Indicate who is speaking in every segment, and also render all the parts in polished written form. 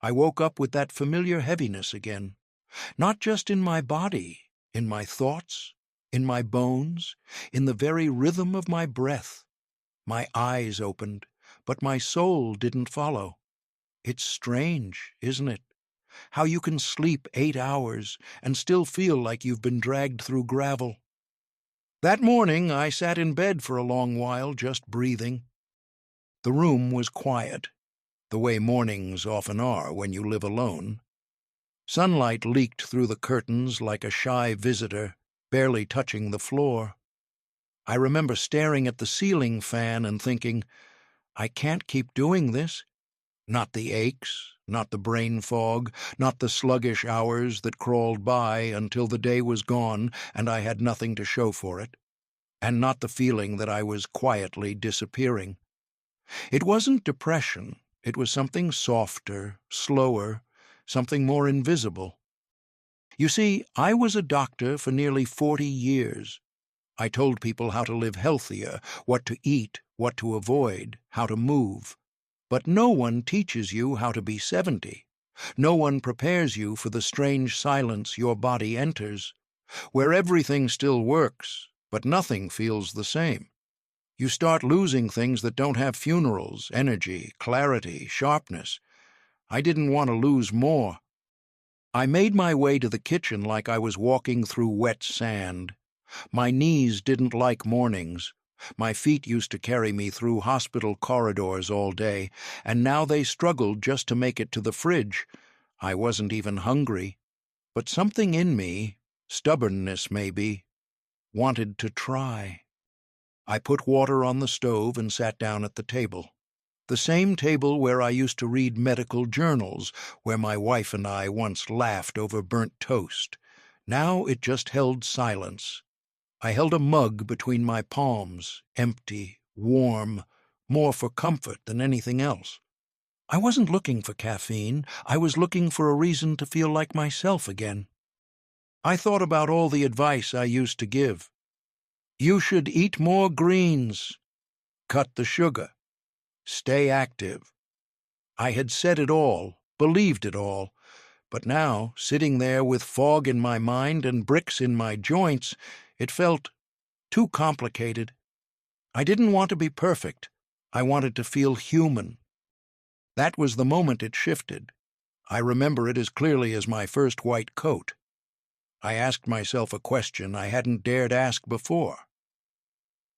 Speaker 1: I woke up with that familiar heaviness again, not just in my body, in my thoughts, in my bones, in the very rhythm of my breath. My eyes opened, but my soul didn't follow. It's strange, isn't it? How you can sleep 8 hours and still feel like you've been dragged through gravel. That morning I sat in bed for a long while, just breathing. The room was quiet, the way mornings often are when you live alone. Sunlight leaked through the curtains like a shy visitor, barely touching the floor. I remember staring at the ceiling fan and thinking, I can't keep doing this. Not the aches, not the brain fog, not the sluggish hours that crawled by until the day was gone and I had nothing to show for it, and not the feeling that I was quietly disappearing. It wasn't depression, it was something softer, slower, something more invisible. You see, I was a doctor for nearly 40 years. I told people how to live healthier, what to eat, what to avoid, how to move. But no one teaches you how to be 70. No one prepares you for the strange silence your body enters, where everything still works, but nothing feels the same. You start losing things that don't have funerals: energy, clarity, sharpness. I didn't want to lose more. I made my way to the kitchen like I was walking through wet sand. My knees didn't like mornings. My feet used to carry me through hospital corridors all day, and now they struggled just to make it to the fridge. I wasn't even hungry, but something in me, stubbornness maybe, wanted to try. I put water on the stove and sat down at the table. The same table where I used to read medical journals, where my wife and I once laughed over burnt toast. Now it just held silence. I held a mug between my palms, empty, warm, more for comfort than anything else. I wasn't looking for caffeine. I was looking for a reason to feel like myself again. I thought about all the advice I used to give. You should eat more greens. Cut the sugar. Stay active. I had said it all, believed it all, but now, sitting there with fog in my mind and bricks in my joints, it felt too complicated. I didn't want to be perfect. I wanted to feel human. That was the moment it shifted. I remember it as clearly as my first white coat. I asked myself a question I hadn't dared ask before.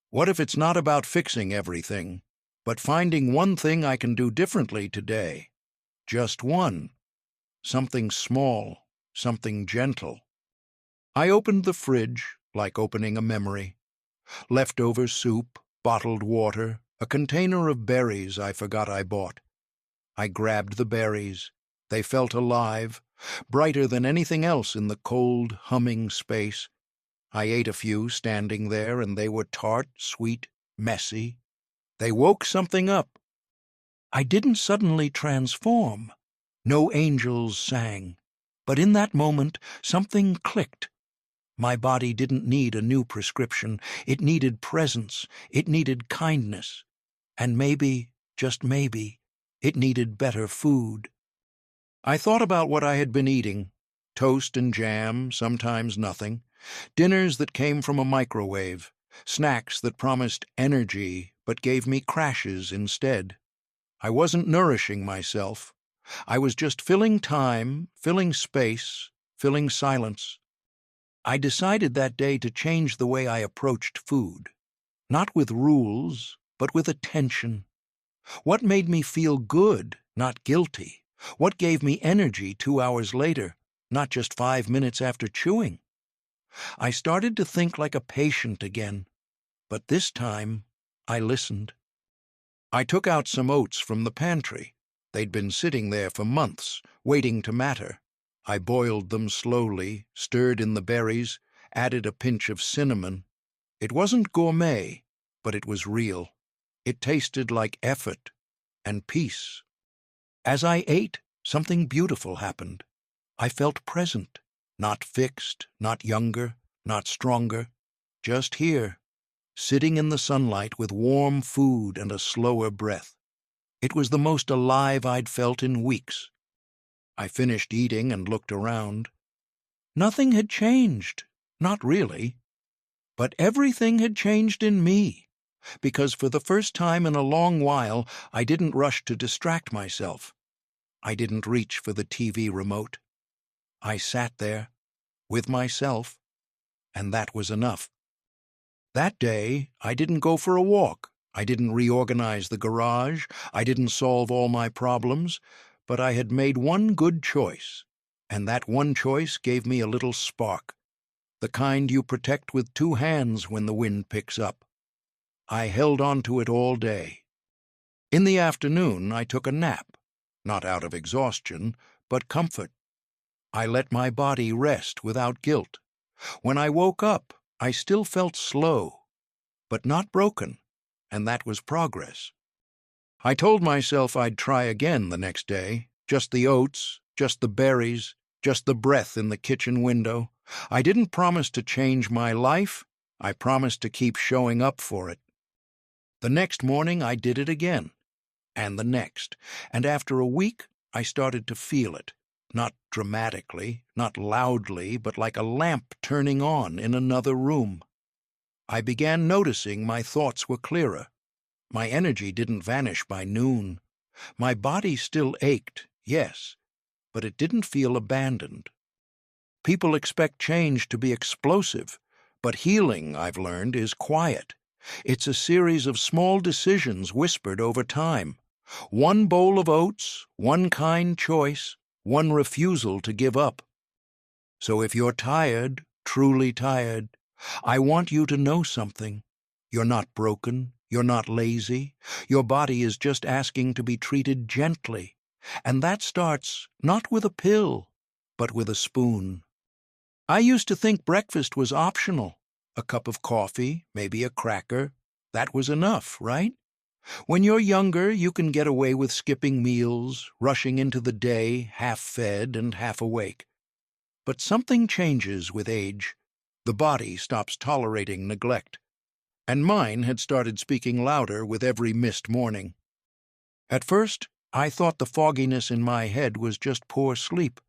Speaker 1: What if it's not about fixing everything, but finding one thing I can do differently today? Just one. Something small, something gentle. I opened the fridge, like opening a memory. Leftover soup, bottled water, a container of berries I forgot I bought. I grabbed the berries. They felt alive, brighter than anything else in the cold, humming space. I ate a few standing there, and they were tart, sweet, messy. They woke something up. I didn't suddenly transform. No angels sang. But in that moment, something clicked. My body didn't need a new prescription. It needed presence. It needed kindness. And maybe, just maybe, it needed better food. I thought about what I had been eating: toast and jam, sometimes nothing, dinners that came from a microwave, snacks that promised energy but gave me crashes instead. I wasn't nourishing myself. I was just filling time, filling space, filling silence. I decided that day to change the way I approached food, not with rules, but with attention. What made me feel good, not guilty? What gave me energy 2 hours later, not just 5 minutes after chewing? I started to think like a patient again, but this time I listened. I took out some oats from the pantry. They'd been sitting there for months, waiting to matter. I boiled them slowly, stirred in the berries, added a pinch of cinnamon. It wasn't gourmet, but it was real. It tasted like effort and peace. As I ate, something beautiful happened. I felt present, not fixed, not younger, not stronger, just here, sitting in the sunlight with warm food and a slower breath. It was the most alive I'd felt in weeks. I finished eating and looked around. Nothing had changed, not really. But everything had changed in me, because for the first time in a long while I didn't rush to distract myself. I didn't reach for the TV remote. I sat there, with myself, and that was enough. That day, I didn't go for a walk. I didn't reorganize the garage. I didn't solve all my problems. But I had made one good choice, and that one choice gave me a little spark, the kind you protect with two hands when the wind picks up. I held on to it all day. In the afternoon, I took a nap, not out of exhaustion, but comfort. I let my body rest without guilt. When I woke up, I still felt slow, but not broken, and that was progress. I told myself I'd try again the next day, just the oats, just the berries, just the breath in the kitchen window. I didn't promise to change my life. I promised to keep showing up for it. The next morning I did it again, and the next, and after a week I started to feel it, not dramatically, not loudly, but like a lamp turning on in another room. I began noticing my thoughts were clearer. My energy didn't vanish by noon. My body still ached, yes, but it didn't feel abandoned. People expect change to be explosive, but healing, I've learned, is quiet. It's a series of small decisions whispered over time. One bowl of oats, one kind choice, one refusal to give up. So if you're tired, truly tired, I want you to know something. You're not broken. You're not lazy. Your body is just asking to be treated gently. And that starts not with a pill, but with a spoon. I used to think breakfast was optional. A cup of coffee, maybe a cracker. That was enough, right? When you're younger, you can get away with skipping meals, rushing into the day, half-fed and half-awake. But something changes with age. The body stops tolerating neglect. And mine had started speaking louder with every missed morning. At first, I thought the fogginess in my head was just poor sleep.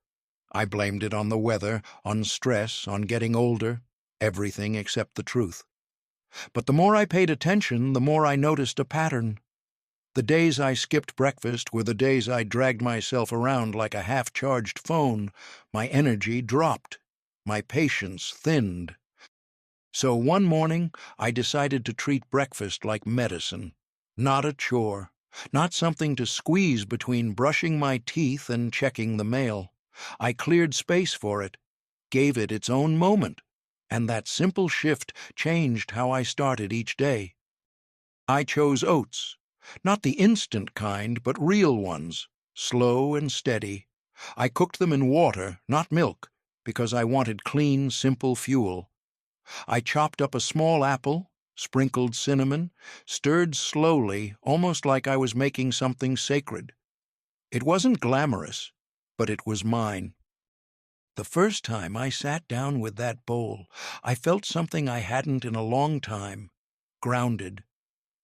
Speaker 1: I blamed it on the weather, on stress, on getting older, everything except the truth. But the more I paid attention, the more I noticed a pattern. The days I skipped breakfast were the days I dragged myself around like a half-charged phone. My energy dropped. My patience thinned. So one morning, I decided to treat breakfast like medicine. Not a chore. Not something to squeeze between brushing my teeth and checking the mail. I cleared space for it, gave it its own moment, and that simple shift changed how I started each day. I chose oats, not the instant kind, but real ones, slow and steady. I cooked them in water, not milk, because I wanted clean, simple fuel. I chopped up a small apple, sprinkled cinnamon, stirred slowly, almost like I was making something sacred. It wasn't glamorous, but it was mine. The first time I sat down with that bowl, I felt something I hadn't in a long time, grounded.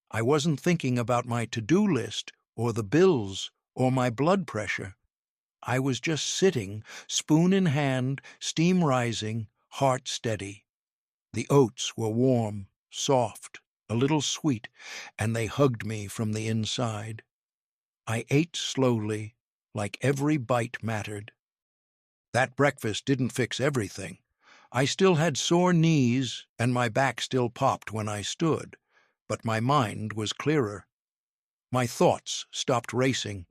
Speaker 1: I wasn't thinking about my to-do list, or the bills, or my blood pressure. I was just sitting, spoon in hand, steam rising, heart steady. The oats were warm, soft, a little sweet, and they hugged me from the inside. I ate slowly, like every bite mattered. That breakfast didn't fix everything. I still had sore knees, and my back still popped when I stood, but my mind was clearer. My thoughts stopped racing.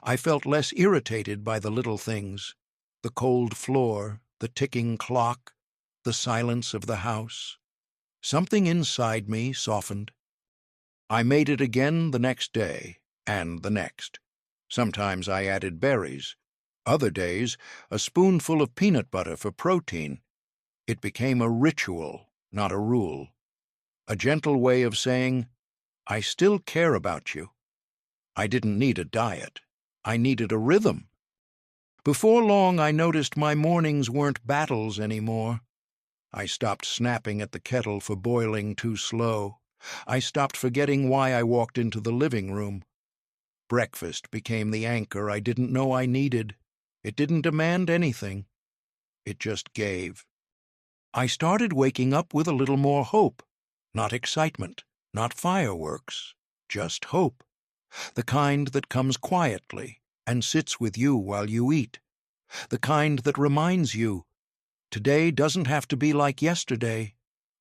Speaker 1: I felt less irritated by the little things, the cold floor, the ticking clock, the silence of the house. Something inside me softened. I made it again the next day, and the next. Sometimes I added berries. Other days, a spoonful of peanut butter for protein. It became a ritual, not a rule. A gentle way of saying, I still care about you. I didn't need a diet. I needed a rhythm. Before long, I noticed my mornings weren't battles anymore. I stopped snapping at the kettle for boiling too slow. I stopped forgetting why I walked into the living room. Breakfast became the anchor I didn't know I needed. It didn't demand anything. It just gave. I started waking up with a little more hope. Not excitement, not fireworks, just hope. The kind that comes quietly and sits with you while you eat. The kind that reminds you, today doesn't have to be like yesterday.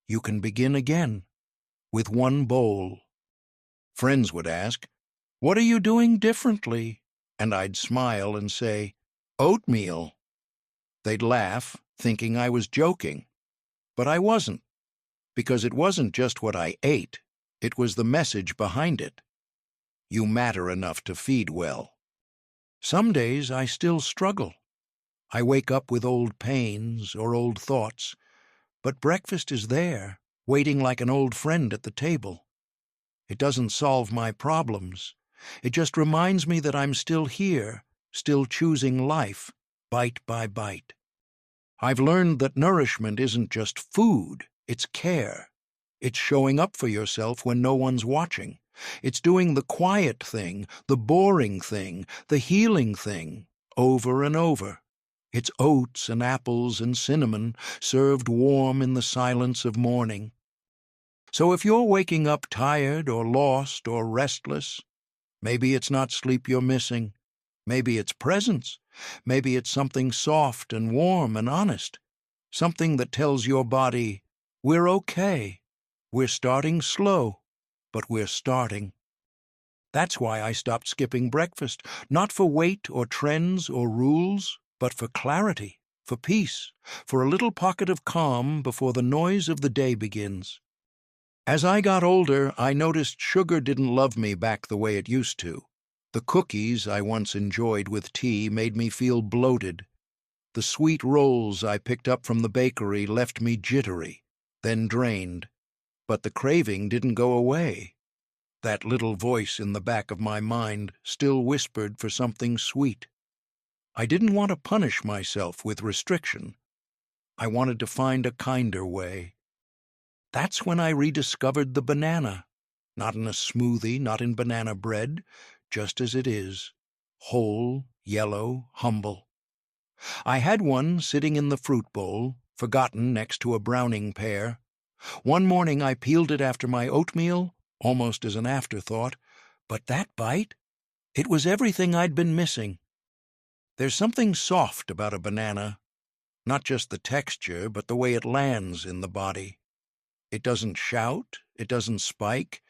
Speaker 1: You can begin again, with one bowl. Friends would ask, "What are you doing differently?" And I'd smile and say, "Oatmeal." They'd laugh, thinking I was joking. But I wasn't, because it wasn't just what I ate, it was the message behind it. You matter enough to feed well. Some days I still struggle. I wake up with old pains or old thoughts, but breakfast is there, waiting like an old friend at the table. It doesn't solve my problems. It just reminds me that I'm still here, still choosing life, bite by bite. I've learned that nourishment isn't just food, it's care. It's showing up for yourself when no one's watching. It's doing the quiet thing, the boring thing, the healing thing, over and over. It's oats and apples and cinnamon served warm in the silence of morning. So if you're waking up tired or lost or restless, maybe it's not sleep you're missing. Maybe it's presence. Maybe it's something soft and warm and honest. Something that tells your body, we're okay. We're starting slow, but we're starting. That's why I stopped skipping breakfast, not for weight or trends or rules, but for clarity, for peace, for a little pocket of calm before the noise of the day begins. As I got older, I noticed sugar didn't love me back the way it used to. The cookies I once enjoyed with tea made me feel bloated. The sweet rolls I picked up from the bakery left me jittery, then drained. But the craving didn't go away. That little voice in the back of my mind still whispered for something sweet. I didn't want to punish myself with restriction. I wanted to find a kinder way. That's when I rediscovered the banana. Not in a smoothie, not in banana bread, just as it is, whole, yellow, humble. I had one sitting in the fruit bowl, forgotten next to a browning pear. One morning I peeled it after my oatmeal, almost as an afterthought, but that bite, it was everything I'd been missing. There's something soft about a banana, not just the texture, but the way it lands in the body. It doesn't shout, it doesn't spike,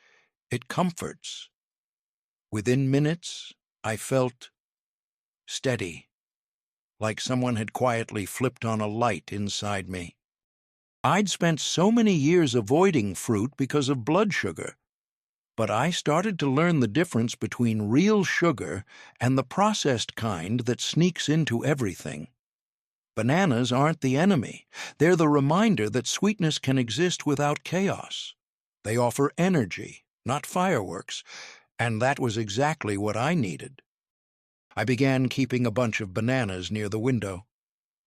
Speaker 1: it comforts. Within minutes, I felt steady, like someone had quietly flipped on a light inside me. I'd spent so many years avoiding fruit because of blood sugar, but I started to learn the difference between real sugar and the processed kind that sneaks into everything. Bananas aren't the enemy. They're the reminder that sweetness can exist without chaos. They offer energy, not fireworks, and that was exactly what I needed. I began keeping a bunch of bananas near the window.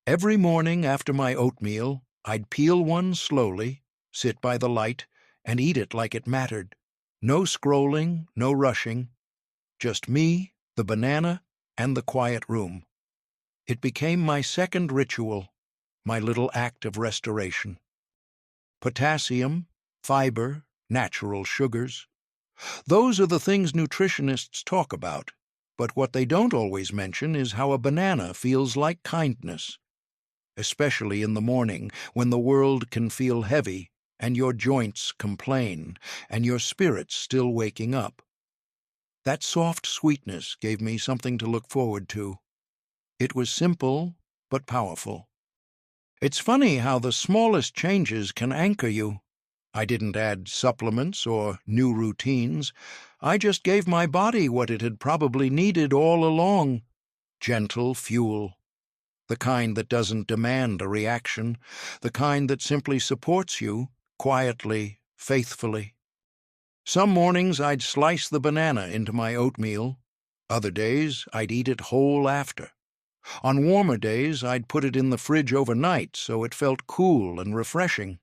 Speaker 1: Every morning after my oatmeal, I'd peel one slowly, sit by the light, and eat it like it mattered. No scrolling, no rushing. Just me, the banana, and the quiet room. It became my second ritual, my little act of restoration. Potassium, fiber, natural sugars. Those are the things nutritionists talk about, but what they don't always mention is how a banana feels like kindness, especially in the morning when the world can feel heavy and your joints complain and your spirit's still waking up. That soft sweetness gave me something to look forward to. It was simple but powerful. It's funny how the smallest changes can anchor you. I didn't add supplements or new routines. I just gave my body what it had probably needed all along. Gentle fuel. The kind that doesn't demand a reaction. The kind that simply supports you, quietly, faithfully. Some mornings I'd slice the banana into my oatmeal. Other days I'd eat it whole after. On warmer days I'd put it in the fridge overnight so it felt cool and refreshing.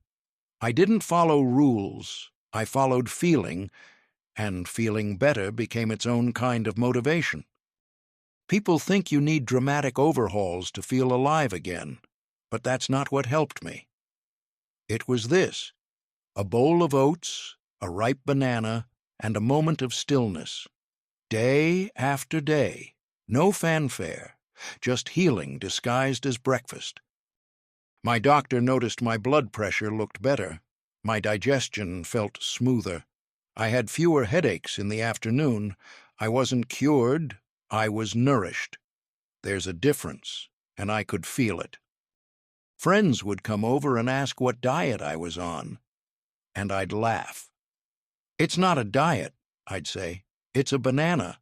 Speaker 1: I didn't follow rules. I followed feeling, and feeling better became its own kind of motivation. People think you need dramatic overhauls to feel alive again, but that's not what helped me. It was this: a bowl of oats, a ripe banana, and a moment of stillness. Day after day, no fanfare, just healing disguised as breakfast. My doctor noticed my blood pressure looked better. My digestion felt smoother. I had fewer headaches in the afternoon. I wasn't cured, I was nourished. There's a difference, and I could feel it. Friends would come over and ask what diet I was on, and I'd laugh. "It's not a diet," I'd say. "It's a banana."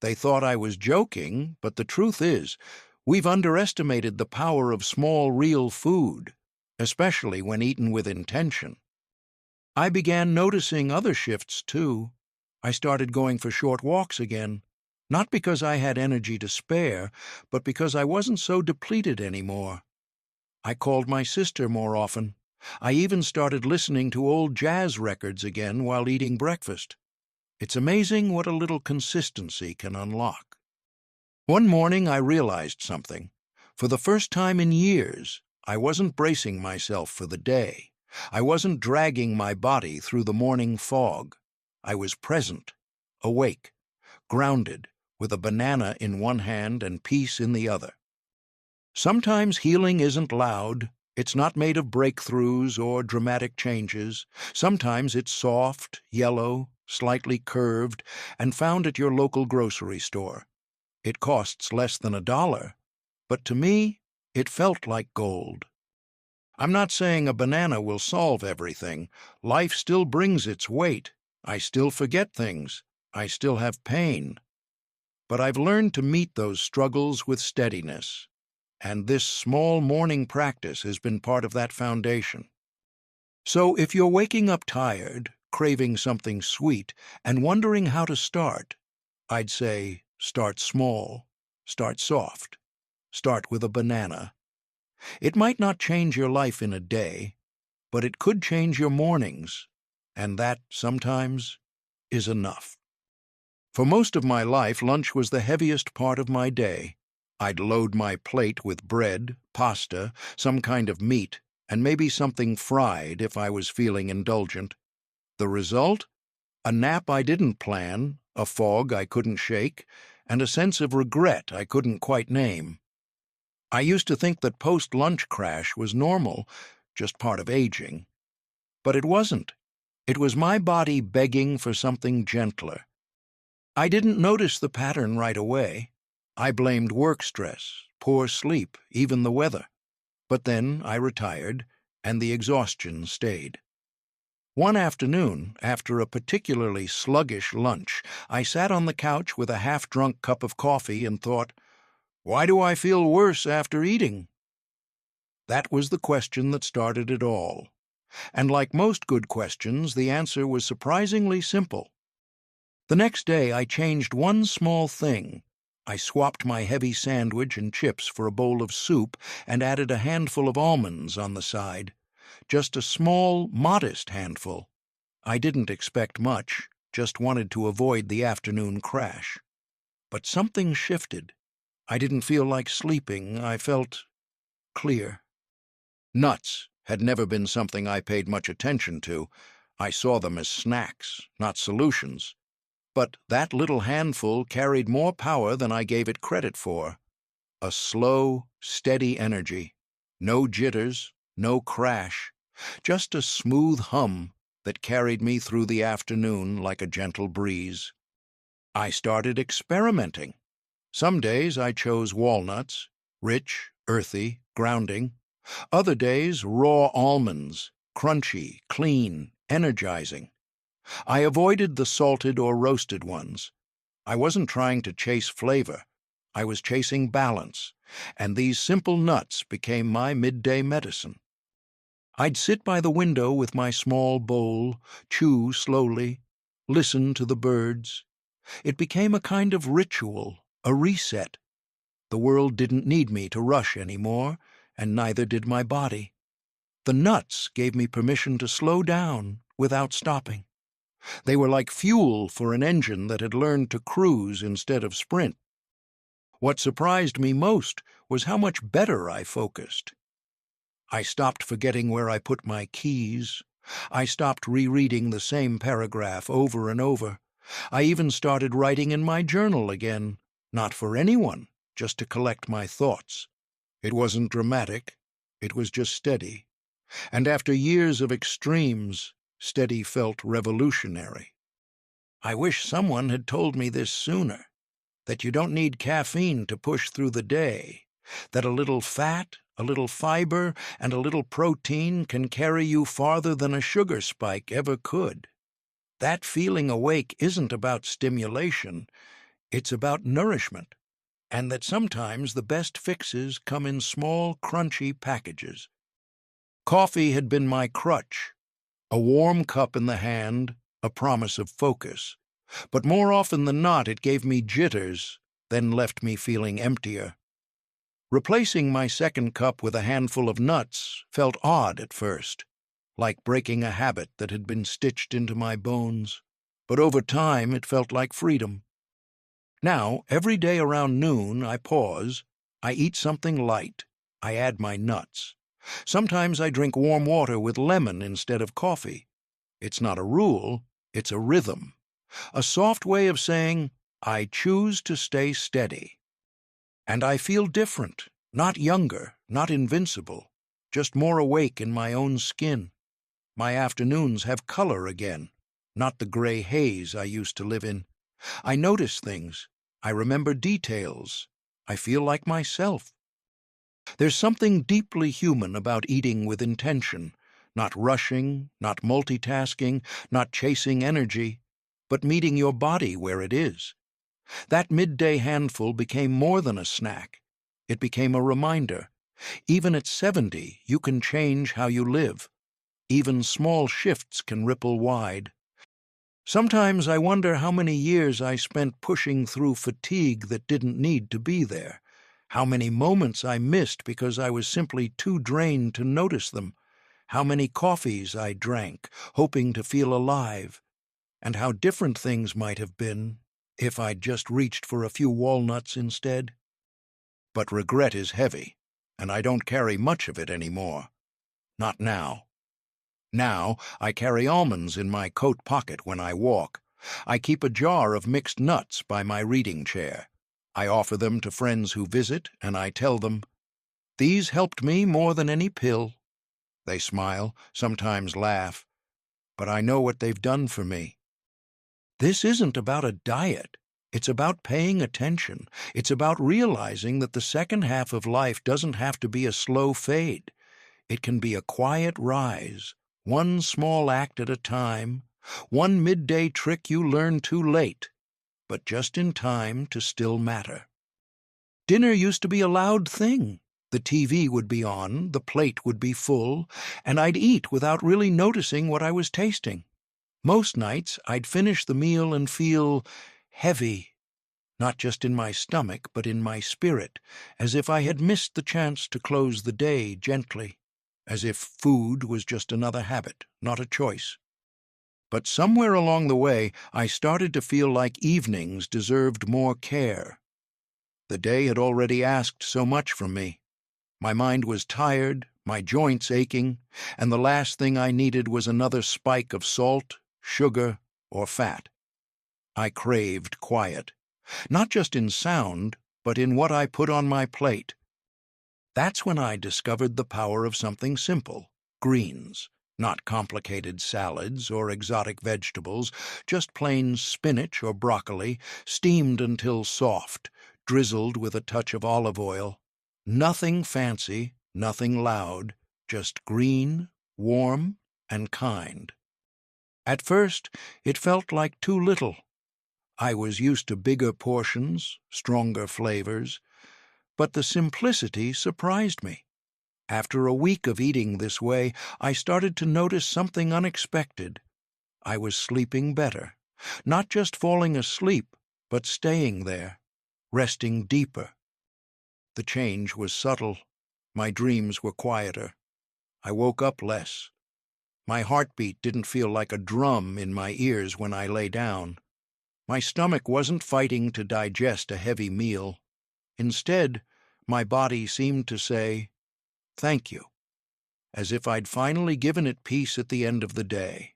Speaker 1: They thought I was joking, but the truth is, we've underestimated the power of small, real food, especially when eaten with intention. I began noticing other shifts, too. I started going for short walks again, not because I had energy to spare, but because I wasn't so depleted anymore. I called my sister more often. I even started listening to old jazz records again while eating breakfast. It's amazing what a little consistency can unlock. One morning I realized something. For the first time in years, I wasn't bracing myself for the day. I wasn't dragging my body through the morning fog. I was present, awake, grounded, with a banana in one hand and peace in the other. Sometimes healing isn't loud. It's not made of breakthroughs or dramatic changes. Sometimes it's soft, yellow, slightly curved, and found at your local grocery store. It costs less than $1, but to me, it felt like gold. I'm not saying a banana will solve everything. Life still brings its weight. I still forget things. I still have pain. But I've learned to meet those struggles with steadiness, and this small morning practice has been part of that foundation. So if you're waking up tired, craving something sweet, and wondering how to start, I'd say start small, start soft, start with a banana. It might not change your life in a day, but it could change your mornings, and that, sometimes, is enough. For most of my life, lunch was the heaviest part of my day. I'd load my plate with bread, pasta, some kind of meat, and maybe something fried if I was feeling indulgent. The result? A nap I didn't plan, a fog I couldn't shake, and a sense of regret I couldn't quite name. I used to think that post-lunch crash was normal, just part of aging. But it wasn't. It was my body begging for something gentler. I didn't notice the pattern right away. I blamed work stress, poor sleep, even the weather. But then I retired, and the exhaustion stayed. One afternoon, after a particularly sluggish lunch, I sat on the couch with a half-drunk cup of coffee and thought, "Why do I feel worse after eating?" That was the question that started it all. And like most good questions, the answer was surprisingly simple. The next day I changed one small thing. I swapped my heavy sandwich and chips for a bowl of soup and added a handful of almonds on the side. Just a small, modest handful. I didn't expect much, just wanted to avoid the afternoon crash. But something shifted. I didn't feel like sleeping. I felt clear. Nuts had never been something I paid much attention to. I saw them as snacks, not solutions. But that little handful carried more power than I gave it credit for. A slow, steady energy. No jitters, no crash. Just a smooth hum that carried me through the afternoon like a gentle breeze. I started experimenting. Some days I chose walnuts, rich, earthy, grounding. Other days, raw almonds, crunchy, clean, energizing. I avoided the salted or roasted ones. I wasn't trying to chase flavor. I was chasing balance, and these simple nuts became my midday medicine. I'd sit by the window with my small bowl, chew slowly, listen to the birds. It became a kind of ritual, a reset. The world didn't need me to rush anymore, and neither did my body. The nuts gave me permission to slow down without stopping. They were like fuel for an engine that had learned to cruise instead of sprint. What surprised me most was how much better I focused. I stopped forgetting where I put my keys. I stopped rereading the same paragraph over and over. I even started writing in my journal again, not for anyone, just to collect my thoughts. It wasn't dramatic, it was just steady. And after years of extremes, steady felt revolutionary. I wish someone had told me this sooner, that you don't need caffeine to push through the day, that a little fat, a little fiber, and a little protein can carry you farther than a sugar spike ever could. That feeling awake isn't about stimulation, it's about nourishment, and that sometimes the best fixes come in small, crunchy packages. Coffee had been my crutch, a warm cup in the hand, a promise of focus. But more often than not it gave me jitters, then left me feeling emptier. Replacing my second cup with a handful of nuts felt odd at first, like breaking a habit that had been stitched into my bones. But over time it felt like freedom. Now, every day around noon, I pause, I eat something light, I add my nuts. Sometimes I drink warm water with lemon instead of coffee. It's not a rule, it's a rhythm. A soft way of saying, I choose to stay steady. And I feel different, not younger, not invincible, just more awake in my own skin. My afternoons have color again, not the gray haze I used to live in. I notice things, I remember details, I feel like myself. There's something deeply human about eating with intention, not rushing, not multitasking, not chasing energy, but meeting your body where it is. That midday handful became more than a snack. It became a reminder. Even at 70, you can change how you live. Even small shifts can ripple wide. Sometimes I wonder how many years I spent pushing through fatigue that didn't need to be there. How many moments I missed because I was simply too drained to notice them. How many coffees I drank, hoping to feel alive. And how different things might have been if I'd just reached for a few walnuts instead. But regret is heavy, and I don't carry much of it anymore. Not now. Now I carry almonds in my coat pocket when I walk. I keep a jar of mixed nuts by my reading chair. I offer them to friends who visit, and I tell them, "These helped me more than any pill." They smile, sometimes laugh, but I know what they've done for me. This isn't about a diet. It's about paying attention. It's about realizing that the second half of life doesn't have to be a slow fade. It can be a quiet rise, one small act at a time, one midday trick you learn too late, but just in time to still matter. Dinner used to be a loud thing. The TV would be on, the plate would be full, and I'd eat without really noticing what I was tasting. Most nights, I'd finish the meal and feel heavy, not just in my stomach, but in my spirit, as if I had missed the chance to close the day gently, as if food was just another habit, not a choice. But somewhere along the way, I started to feel like evenings deserved more care. The day had already asked so much from me. My mind was tired, my joints aching, and the last thing I needed was another spike of salt, sugar, or fat. I craved quiet, not just in sound, but in what I put on my plate. That's when I discovered the power of something simple, greens, not complicated salads or exotic vegetables, just plain spinach or broccoli, steamed until soft, drizzled with a touch of olive oil. Nothing fancy, nothing loud, just green, warm, and kind. At first, it felt like too little. I was used to bigger portions, stronger flavors, but the simplicity surprised me. After a week of eating this way, I started to notice something unexpected. I was sleeping better, not just falling asleep, but staying there, resting deeper. The change was subtle. My dreams were quieter. I woke up less. My heartbeat didn't feel like a drum in my ears when I lay down. My stomach wasn't fighting to digest a heavy meal. Instead, my body seemed to say, "Thank you," as if I'd finally given it peace at the end of the day.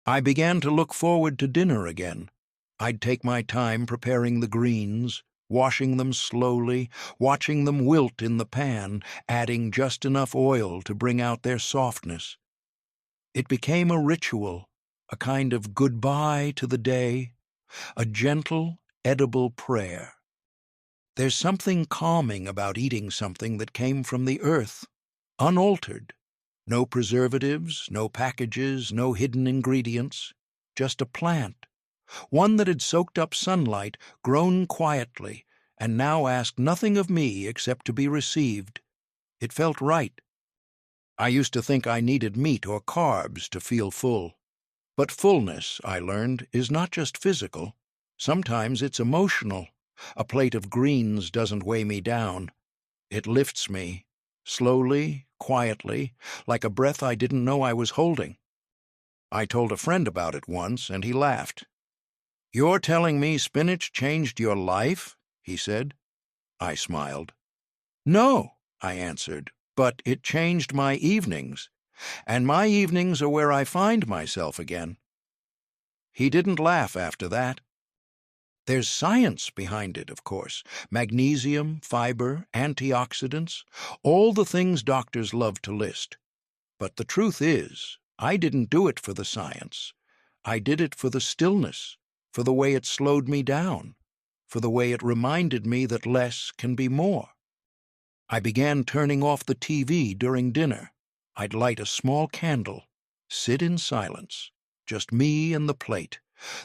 Speaker 1: I began to look forward to dinner again. I'd take my time preparing the greens, washing them slowly, watching them wilt in the pan, adding just enough oil to bring out their softness. It became a ritual, a kind of goodbye to the day, a gentle, edible prayer. There's something calming about eating something that came from the earth, unaltered. No preservatives, no packages, no hidden ingredients, just a plant, one that had soaked up sunlight, grown quietly, and now asked nothing of me except to be received. It felt right. I used to think I needed meat or carbs to feel full. But fullness, I learned, is not just physical. Sometimes it's emotional. A plate of greens doesn't weigh me down. It lifts me, slowly, quietly, like a breath I didn't know I was holding. I told a friend about it once, and he laughed. "You're telling me spinach changed your life?" he said. I smiled. "No," I answered, "but it changed my evenings, and my evenings are where I find myself again." He didn't laugh after that. There's science behind it, of course. Magnesium, fiber, antioxidants, all the things doctors love to list. But the truth is, I didn't do it for the science. I did it for the stillness, for the way it slowed me down, for the way it reminded me that less can be more. I began turning off the TV during dinner. I'd light a small candle, sit in silence, just me and the plate.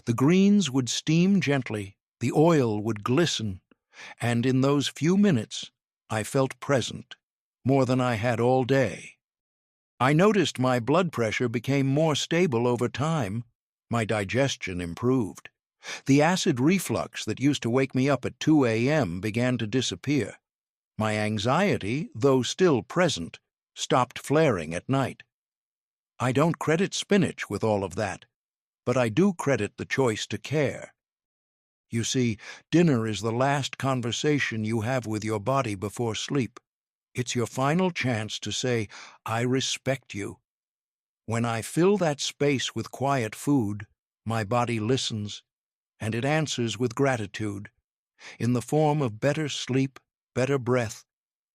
Speaker 1: The greens would steam gently, the oil would glisten, and in those few minutes I felt present, more than I had all day. I noticed my blood pressure became more stable over time. My digestion improved. The acid reflux that used to wake me up at 2 a.m. began to disappear. My anxiety, though still present, stopped flaring at night. I don't credit spinach with all of that, but I do credit the choice to care. You see, dinner is the last conversation you have with your body before sleep. It's your final chance to say, "I respect you." When I fill that space with quiet food, my body listens, and it answers with gratitude, in the form of better sleep, better breath,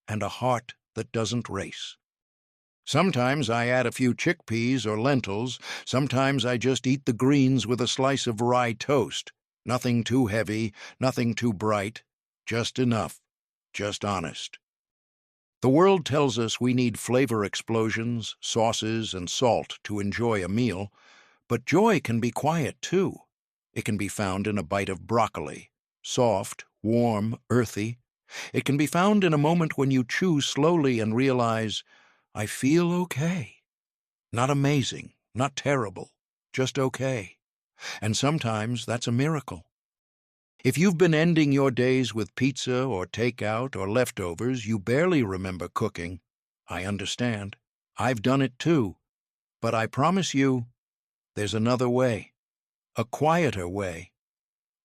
Speaker 1: and a heart that doesn't race. Sometimes I add a few chickpeas or lentils. Sometimes I just eat the greens with a slice of rye toast. Nothing too heavy, nothing too bright. Just enough. Just honest. The world tells us we need flavor explosions, sauces, and salt to enjoy a meal, but joy can be quiet too. It can be found in a bite of broccoli, soft, warm, earthy. It can be found in a moment when you chew slowly and realize, "I feel okay." Not amazing, not terrible, just okay. And sometimes that's a miracle. If you've been ending your days with pizza or takeout or leftovers, you barely remember cooking. I understand. I've done it too. But I promise you, there's another way. A quieter way.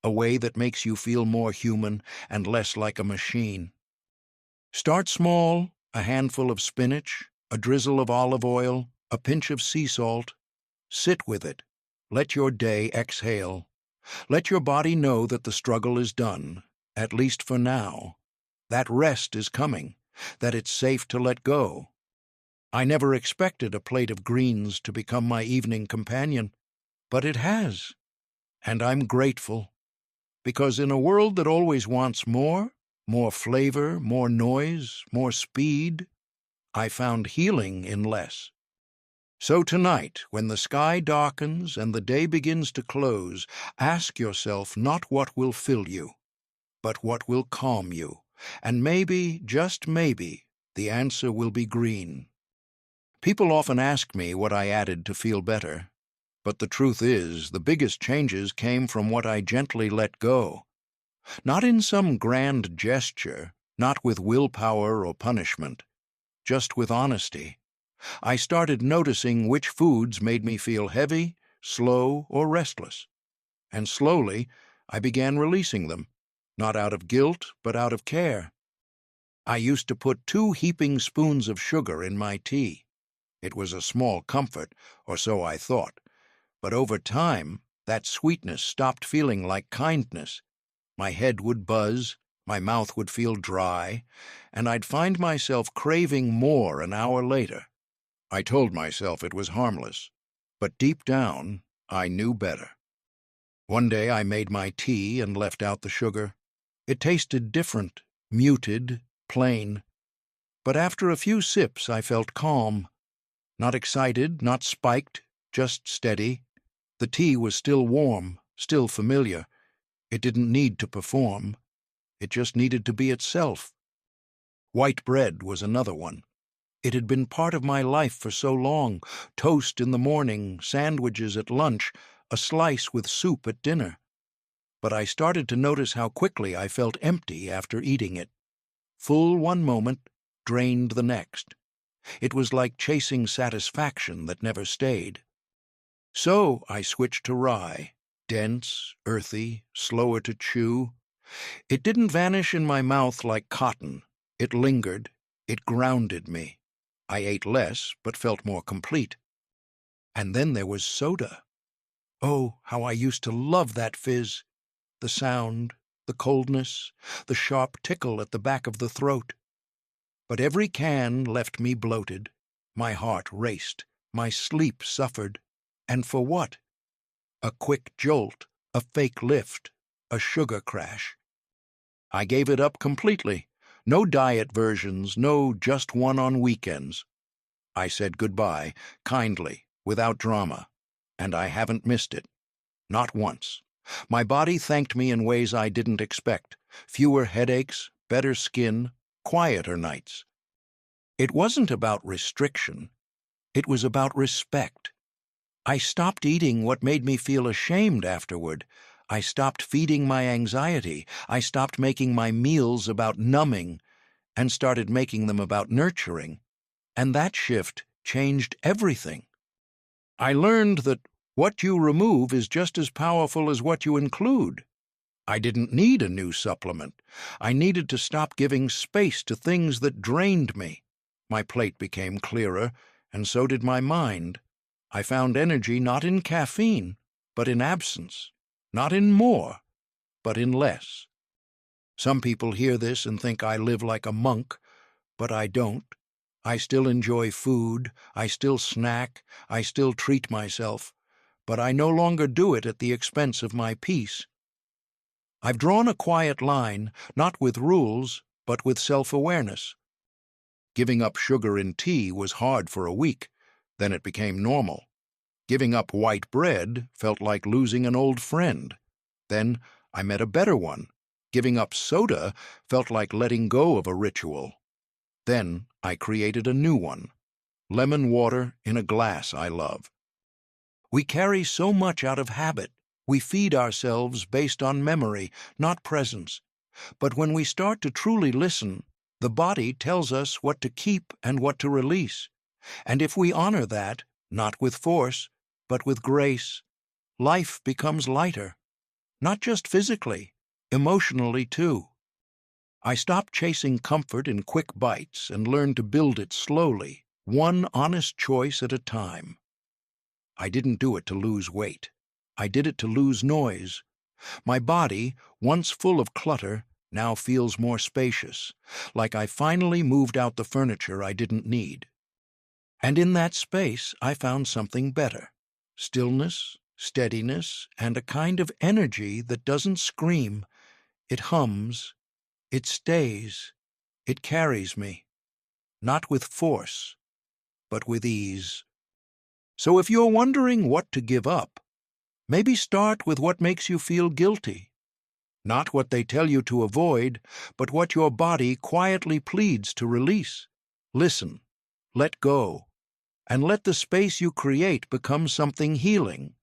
Speaker 1: A way that makes you feel more human and less like a machine. Start small, a handful of spinach, a drizzle of olive oil, a pinch of sea salt. Sit with it. Let your day exhale. Let your body know that the struggle is done, at least for now. That rest is coming, that it's safe to let go. I never expected a plate of greens to become my evening companion, but it has. And I'm grateful, because in a world that always wants more flavor, more noise, more speed, I found healing in less. So tonight, when the sky darkens and the day begins to close, ask yourself not what will fill you, but what will calm you. And maybe, just maybe, the answer will be green. People often ask me what I added to feel better, but the truth is, the biggest changes came from what I gently let go. Not in some grand gesture, not with willpower or punishment, just with honesty. I started noticing which foods made me feel heavy, slow, or restless. And slowly, I began releasing them. not out of guilt, but out of care. I used to put 2 heaping spoons of sugar in my tea. It was a small comfort, or so I thought, but over time, that sweetness stopped feeling like kindness. My head would buzz, my mouth would feel dry, and I'd find myself craving more an hour later. I told myself it was harmless, but deep down, I knew better. One day I made my tea and left out the sugar. It tasted different, muted, plain. But after a few sips I felt calm. Not excited, not spiked, just steady. The tea was still warm, still familiar. It didn't need to perform. It just needed to be itself. White bread was another one. It had been part of my life for so long. Toast in the morning, sandwiches at lunch, a slice with soup at dinner. But I started to notice how quickly I felt empty after eating it. Full one moment, drained the next. It was like chasing satisfaction that never stayed. So I switched to rye, dense, earthy, slower to chew. It didn't vanish in my mouth like cotton. It lingered. It grounded me. I ate less, but felt more complete. And then there was soda. Oh, how I used to love that fizz. The sound, the coldness, the sharp tickle at the back of the throat. But every can left me bloated. My heart raced. My sleep suffered. And for what? A quick jolt, a fake lift, a sugar crash. I gave it up completely. No diet versions, no just one on weekends. I said goodbye, kindly, without drama, and I haven't missed it. Not once. My body thanked me in ways I didn't expect. Fewer headaches, better skin, quieter nights. It wasn't about restriction. It was about respect. I stopped eating what made me feel ashamed afterward. I stopped feeding my anxiety. I stopped making my meals about numbing and started making them about nurturing. And that shift changed everything. I learned that what you remove is just as powerful as what you include. I didn't need a new supplement. I needed to stop giving space to things that drained me. My plate became clearer, and so did my mind. I found energy not in caffeine, but in absence. Not in more, but in less. Some people hear this and think I live like a monk, but I don't. I still enjoy food, I still snack, I still treat myself, but I no longer do it at the expense of my peace. I've drawn a quiet line, not with rules, but with self-awareness. Giving up sugar in tea was hard for a week, then it became normal. Giving up white bread felt like losing an old friend. Then I met a better one. Giving up soda felt like letting go of a ritual. Then I created a new one. Lemon water in a glass I love. We carry so much out of habit. We feed ourselves based on memory, not presence. But when we start to truly listen, the body tells us what to keep and what to release. And if we honor that, not with force, but with grace, life becomes lighter. Not just physically, emotionally too. I stopped chasing comfort in quick bites and learned to build it slowly, one honest choice at a time. I didn't do it to lose weight. I did it to lose noise. My body, once full of clutter, now feels more spacious, like I finally moved out the furniture I didn't need. And in that space, I found something better. Stillness, steadiness, and a kind of energy that doesn't scream. It hums. It stays. It carries me. Not with force, but with ease. So if you're wondering what to give up, maybe start with what makes you feel guilty. Not what they tell you to avoid, but what your body quietly pleads to release. Listen, let go, and let the space you create become something healing,